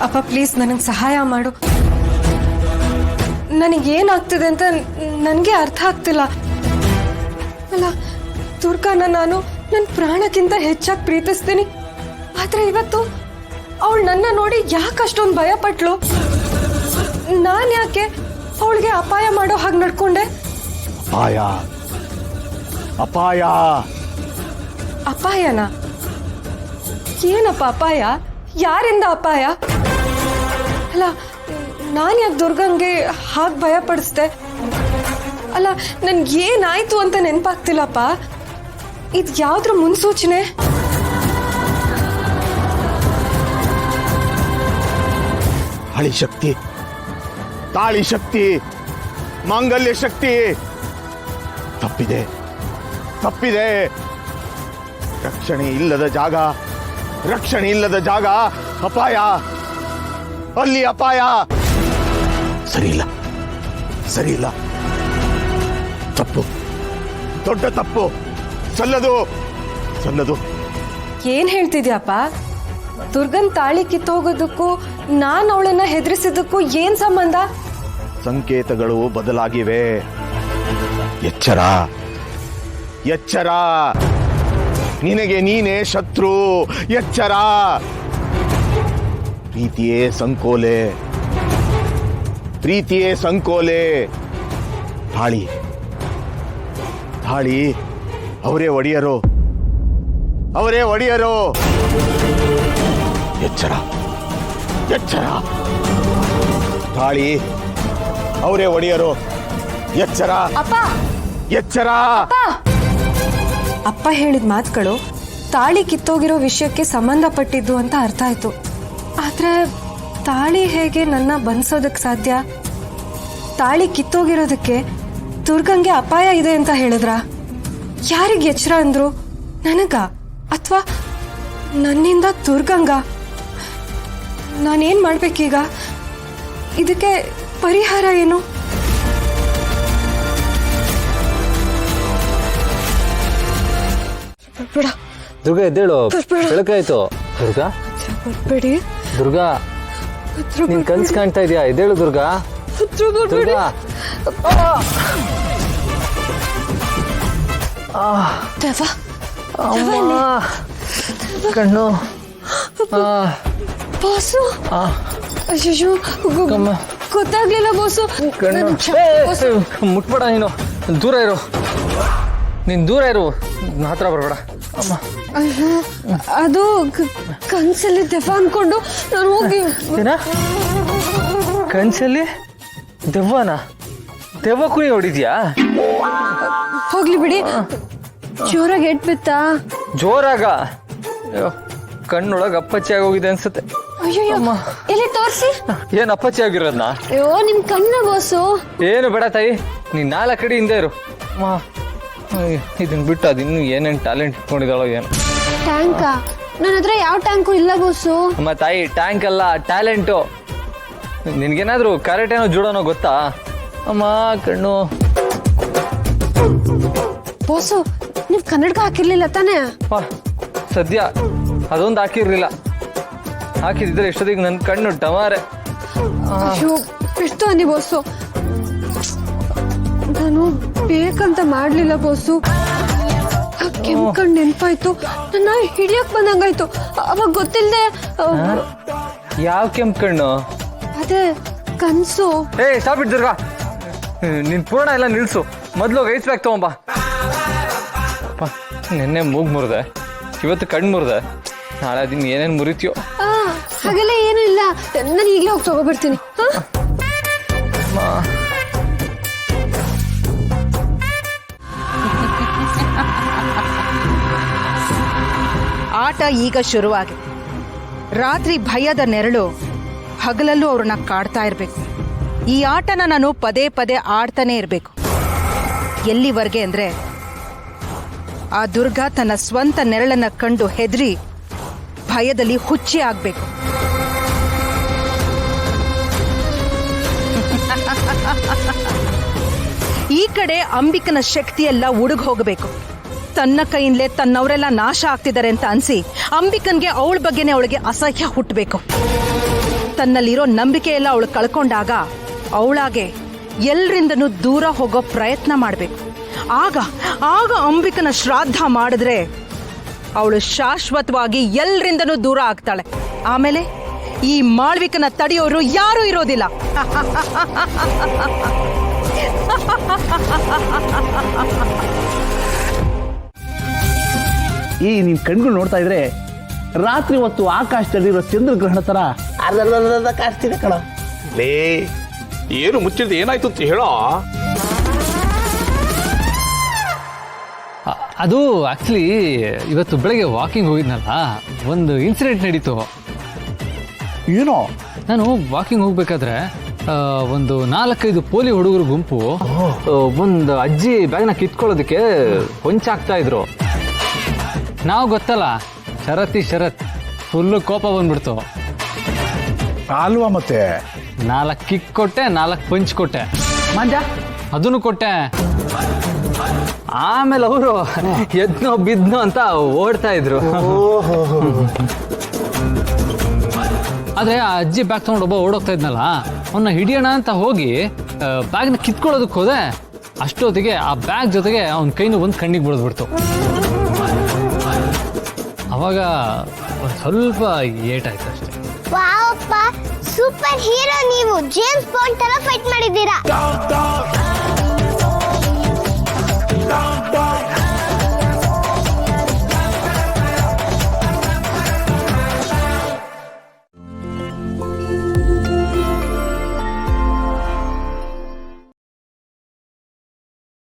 ಅಪ್ಪ ಪ್ಲೀಸ್ ನನಗೆ ಸಹಾಯ ಮಾಡು. ನನಗೇನಾಗ್ತಿದೆ ಅಂತ ನನಗೆ ಅರ್ಥ ಆಗ್ತಿಲ್ಲ. ಅಲ್ಲ, ದುರ್ಗಾನ ನಾನು ನನ್ನ ಪ್ರಾಣಕ್ಕಿಂತ ಹೆಚ್ಚಾಗಿ ಪ್ರೀತಿಸ್ತೀನಿ. ಆದ್ರೆ ಇವತ್ತು ಅವಳು ನನ್ನ ನೋಡಿ ಯಾಕೆ ಅಷ್ಟೊಂದು ಭಯ ಪಟ್ಲು? ನಾನು ಯಾಕೆ ಅವಳಿಗೆ ಅಪಾಯ ಮಾಡೋ ಹಾಗೆ ನಡ್ಕೊಂಡೆ? ಅಪಾಯ ಅಪಾಯ ಅಪಾಯನ? ಏನಪ್ಪ ಅಪಾಯ? ಯಾರಿಂದ ಅಪಾಯ? ಅಲ್ಲ, ನಾನು ಯಾಕೆ ದುರ್ಗಂಗೆ ಹಾಗೆ ಭಯ ಪಡಿಸ್ದೆ? ಅಲ್ಲ, ನನ್ಗೇನಾಯ್ತು ಅಂತ ನೆನಪಾಗ್ತಿಲ್ಲಪ್ಪ. ಇದು ಯಾವ್ದ್ರ ಮುನ್ಸೂಚನೆ? ಹಳಿ ಶಕ್ತಿ, ತಾಳಿ ಶಕ್ತಿ, ಮಾಂಗಲ್ಯ ಶಕ್ತಿ ತಪ್ಪಿದೆ, ತಪ್ಪಿದೆ. ರಕ್ಷಣೆ ಇಲ್ಲದ ಜಾಗ, ರಕ್ಷಣೆ ಇಲ್ಲದ ಜಾಗ ಅಪಾಯ. ಅಲ್ಲಿ ಅಪಾಯ. ಸರಿ ಇಲ್ಲ, ಸರಿ ಇಲ್ಲ. ತಪ್ಪು, ದೊಡ್ಡ ತಪ್ಪು. ಸಲ್ಲದು, ಸಲ್ಲದು. ಏನ್ ಹೇಳ್ತಿದ್ಯಪ್ಪ? ದುರ್ಗನ್ ತಾಳಿ ಕಿತ್ತೋಗೋದಕ್ಕೂ ನಾನು ಅವಳನ್ನ ಹೆದರಿಸಿದ್ದಕ್ಕೂ ಏನ್ ಸಂಬಂಧ? ಸಂಕೇತಗಳು ಬದಲಾಗಿವೆ. ಎಚ್ಚರ, ಎಚ್ಚರ. ನಿನಗೆ ನೀನೇ ಶತ್ರು. ಎಚ್ಚರ. ಪ್ರೀತಿಯೇ ಸಂಕೋಲೆ, ಪ್ರೀತಿಯೇ ಸಂಕೋಲೆ. ತಾಳಿ, ತಾಳಿ ಅವರೇ ಒಡೆಯರು, ಅವರೇ ಒಡೆಯರು. ಎಚ್ಚರ, ಎಚ್ಚರ. ತಾಳಿ ಅವರೇ ಒಡೆಯರು. ಎಚ್ಚರ, ಅಪ್ಪ, ಎಚ್ಚರ. ಅಪ್ಪ ಹೇಳಿದ ಮಾತುಗಳು ತಾಳಿ ಕಿತ್ತೋಗಿರೋ ವಿಷಯಕ್ಕೆ ಸಂಬಂಧಪಟ್ಟಿದ್ದು ಅಂತ ಅರ್ಥ ಆಯ್ತು. ಆದ್ರೆ ತಾಳಿ ಹೇಗೆ ನನ್ನ ಬಂಧಿಸೋದಕ್ಕೆ ಸಾಧ್ಯ? ತಾಳಿ ಕಿತ್ತೋಗಿರೋದಕ್ಕೆ ದುರ್ಗಂಗೆ ಅಪಾಯ ಇದೆ ಅಂತ ಹೇಳಿದ್ರ? ಯಾರಿಗೆ ಎಚ್ಚರ ಅಂದ್ರು? ನನಗ ಅಥವಾ ನನ್ನಿಂದ ದುರ್ಗಂಗ? ನಾನೇನ್ ಮಾಡ್ಬೇಕೀಗ? ಇದಕ್ಕೆ ಪರಿಹಾರ ಏನು? ದುರ್ಗಾ ಎದ್ದೇಳು, ಬೆಳಕಾಯ್ತು. ದುರ್ಗಾ ಬರ್ಬೇಡಿ. ದುರ್ಗಾ, ನೀನ್ ಕನ್ಸ್ ಕಾಣ್ತಾ ಇದೀಯಾ? ಎದ್ದೇಳು ದುರ್ಗಾ. ದುರ್ಗಾ, ಕಣ್ಣು. ಬಾಸು, ಅಯ್ಯೋ ಗೊತ್ತಾಗ್ಲಿಲ್ಲ ಬಾಸು. ಮುಟ್ಬೇಡ, ನೀನು ದೂರ ಇರು. ನೀನ್ ದೂರ ಇರು, ಹತ್ರ ಬರ್ಬೇಡ. ಅಮ್ಮ, ಅಯ್ಯೋ ಅದು ಕನ್ಸಲ್ಲಿ ದೆವ್ವ ಅನ್ಕೊಂಡು ನಾನು ಹೋಗಿ. ಕನ್ಸಲ್ಲಿ ದೆವ್ವನ? ದೆವ್ವ ಕುಣಿ ಹೊಡಿದ್ಯಾ? ಹೋಗ್ಲಿ ಬಿಡಿ. ಜೋರಾಗಿ ಏಟ್ ಬಿತ್ತಾ? ಜೋರಾಗ? ಕಣ್ಣೊಳಗ ಅಪ್ಪಚ್ಚಿ ಆಗೋಗಿದೆ ಅನ್ಸುತ್ತೆ. ಅಯ್ಯೋ ಎಲ್ಲಿ ತೋರಿಸಿ. ಏನ್ ಅಪ್ಪಚ್ಚಿ ಆಗಿರೋದ್ನ? ಅಯ್ಯೋ ನಿಮ್ ಕಣ್ಣ ಬಾಸು. ಏನು ಬೇಡ ತಾಯಿ, ನೀನ್ 4 ಕಡೆ ಹಿಂದೆ ಇರು. ಇದನ್ ಬಿಟ್ಟು ಅದು ಇನ್ನು ಏನೇನ್ ಟ್ಯಾಲೆಂಟ್ ಇಟ್ಕೊಂಡಿದ್ದಾಳೋ ಏನು. ಟ್ಯಾಂಕ? ನನ್ನ ಹತ್ರ ಯಾವ ಟ್ಯಾಂಕು ಇಲ್ಲ ಬಾಸು. ಅಮ್ಮ ತಾಯಿ, ಟ್ಯಾಂಕ್ ಅಲ್ಲ, ಟ್ಯಾಲೆಂಟು. ನಿನ್ಗೇನಾದ್ರೂ ಕರೆಕ್ಟೇನೋ ಜೂಡೋನೋ ಗೊತ್ತಾ? ಅಮ್ಮ ಕಣ್ಣು. ಬಾಸು, ನೀವ್ ಕನ್ನಡಕ ಹಾಕಿರ್ಲಿಲ್ಲ ತಾನೇ? ಸದ್ಯ ಅದೊಂದು ಹಾಕಿರ್ಲಿಲ್ಲ. ಹಾಕಿದ್ರೆ ಎಷ್ಟೊತ್ತಿಗೆ ನನ್ ಕಣ್ಣು ಟಮಾರೆ. ಅಯ್ಯೋ ಎಷ್ಟು ಅಂದಿ ಬಾಸು. ನಾನು ಬೇಕಂತ ಮಾಡ್ಲಿಲ್ಲ ಬಾಸು. ಕೆಂಪ್ಕಂಡ್ ನೆನ್ಪಾಯ್ತು, ನನ್ನ ಹಿಡಿಯಕ್ ಬಂದಂಗಾಯ್ತು. ಅವಾಗ ಗೊತ್ತಿಲ್ದೆ. ಯಾವ ಕೆಂಪ್ ಕಣ್ಣು? ಅದೇ ಕನ್ಸು. ಸ್ಟಾಪ್ ಇಟ್ ದುರ್ಗಾ, ನಿನ್ ಪೂರ್ಣ ಎಲ್ಲ ನಿಲ್ಸು. ಮೊದ್ಲು ಐಸ್ ಬ್ಯಾಗ್ ತಗೊಂಬಾ. ನಿನ್ನೆ ಮೂಗ್ ಮುರಿದೆ, ಇವತ್ತು ಕಣ್ಣು ಮುರಿದೆ, ನಾಳೆ ದಿನ ಏನೇನ್ ಮುರಿತೀಯೋ. ಹಾಗೆಲ್ಲ ಏನು ಇಲ್ಲ, ನಾನು ಈಗಲೇ ಹೋಗಿ ತಗೋಬರ್ತೀನಿ. ಆಟ ಈಗ ಶುರುವಾಗಿದೆ. ರಾತ್ರಿ ಭಯದ ನೆರಳು ಹಗಲಲ್ಲೂ ಅವ್ರನ್ನ ಕಾಡ್ತಾ ಇರಬೇಕು. ಈ ಆಟನ ನಾನು ಪದೇ ಪದೇ ಆಡ್ತಾನೆ ಇರಬೇಕು. ಎಲ್ಲಿವರೆಗೆ ಅಂದ್ರೆ ಆ ದುರ್ಗಾ ತನ್ನ ಸ್ವಂತ ನೆರಳನ್ನ ಕಂಡು ಹೆದರಿ ಭಯದಲ್ಲಿ ಹುಚ್ಚಿ ಆಗ್ಬೇಕು. ಈ ಕಡೆ ಅಂಬಿಕನ ಶಕ್ತಿಯೆಲ್ಲ ಉಡುಗ್ ಹೋಗಬೇಕು. ತನ್ನ ಕೈಯಿಂದಲೇ ತನ್ನವರೆಲ್ಲ ನಾಶ ಆಗ್ತಿದ್ದಾರೆ ಅಂತ ಅನ್ಸಿ ಅಂಬಿಕನ್ಗೆ ಅವಳ ಬಗ್ಗೆನೇ ಅವಳಿಗೆ ಅಸಹ್ಯ ಹುಟ್ಟಬೇಕು. ತನ್ನಲ್ಲಿರೋ ನಂಬಿಕೆ ಎಲ್ಲ ಅವಳು ಕಳ್ಕೊಂಡಾಗ ಅವಳಾಗೆ ಎಲ್ರಿಂದನೂ ದೂರ ಹೋಗೋ ಪ್ರಯತ್ನ ಮಾಡಬೇಕು. ಆಗ ಆಗ ಅಂಬಿಕನ ಶ್ರಾದ್ದ ಮಾಡಿದ್ರೆ ಅವಳು ಶಾಶ್ವತವಾಗಿ ಎಲ್ರಿಂದನೂ ದೂರ ಆಗ್ತಾಳೆ. ಆಮೇಲೆ ಈ ಮಾಳ್ವಿಕನ ತಡೆಯೋರು ಯಾರೂ ಇರೋದಿಲ್ಲ. ಈ ನಿನ್ ಕಣ್ಗಳು ನೋಡ್ತಾ ಇದ್ರೆ ರಾತ್ರಿ ಹೊತ್ತು ಆಕಾಶದಲ್ಲಿರೋ ಚಂದ್ರಗ್ರಹಣ ತರ ಅರ್ಧ ಕಾಣಿಸ್ತಿದೆ ಕಣ. ಲೇ ಏನು ಮುಚ್ಚಿದ ಏನಾಯ್ತು ಅಂತ ಹೇಳೋ. ಅದು ಆಕ್ಚುಲಿ ಇವತ್ತು ಬೆಳಗ್ಗೆ ವಾಕಿಂಗ್ ಹೋಗಿದ್ನಲ್ಲ, ಒಂದು ಇನ್ಸಿಡೆಂಟ್ ನಡೀತು. ಏನೋ ನಾನು ವಾಕಿಂಗ್ ಹೋಗ್ಬೇಕಾದ್ರೆ ಒಂದು 4-5 ಪೋಲಿ ಹುಡುಗರು ಗುಂಪು ಒಂದು ಅಜ್ಜಿ ಬ್ಯಾಗ್ನ ಕಿತ್ಕೊಳ್ಳೋದಕ್ಕೆ ಹೊಂಚಾಗ್ತಾ ಇದ್ರು. ನಾವು ಗೊತ್ತಲ್ಲ, ಶರತ್ ಫುಲ್ಲು ಕೋಪ ಬಂದ್ಬಿಡ್ತು. ಅಲ್ವಾ ಮತ್ತೆ 4 ಕಿಕ್ ಕೊಟ್ಟೆ, 4 ಪಂಚ್ ಕೊಟ್ಟೆ, ಮಂಜ ಅದನ್ನು ಕೊಟ್ಟೆ. ಆಮೇಲೆ ಅವರು ಎದ್ನೋ ಬಿದ್ನೋ ಅಂತ ಓಡ್ತಾ ಇದ್ರು. ಆದ್ರೆ ಆ ಅಜ್ಜಿ ಬ್ಯಾಗ್ ತಗೊಂಡು ಒಬ್ಬ ಓಡೋಗ್ತಾ ಇದ್ನಲ್ಲ, ಅವನ್ನ ಹಿಡಿಯೋಣ ಅಂತ ಹೋಗಿ ಬ್ಯಾಗ್ನ ಕಿತ್ಕೊಳ್ಳೋದಕ್ಕೆ ಹೋದೆ. ಅಷ್ಟೊತ್ತಿಗೆ ಆ ಬ್ಯಾಗ್ ಜೊತೆಗೆ ಅವನ ಕೈನು ಒಂದು ಕಣ್ಣಿಗೆ ಬಿಡ್ದ್ಬಿಡ್ತು. ಅವಾಗ ಒಂದು ಸ್ವಲ್ಪ ಏಟಾಯ್ತು ಅಷ್ಟೇ. ವಾವ್ ಅಪ್ಪ, ಸೂಪರ್ ಹೀರೋ ನೀವು. ಜೇಮ್ಸ್ ಬಾಂಡ್ ತರ ಫೈಟ್ ಮಾಡಿದ್ದೀರಾ.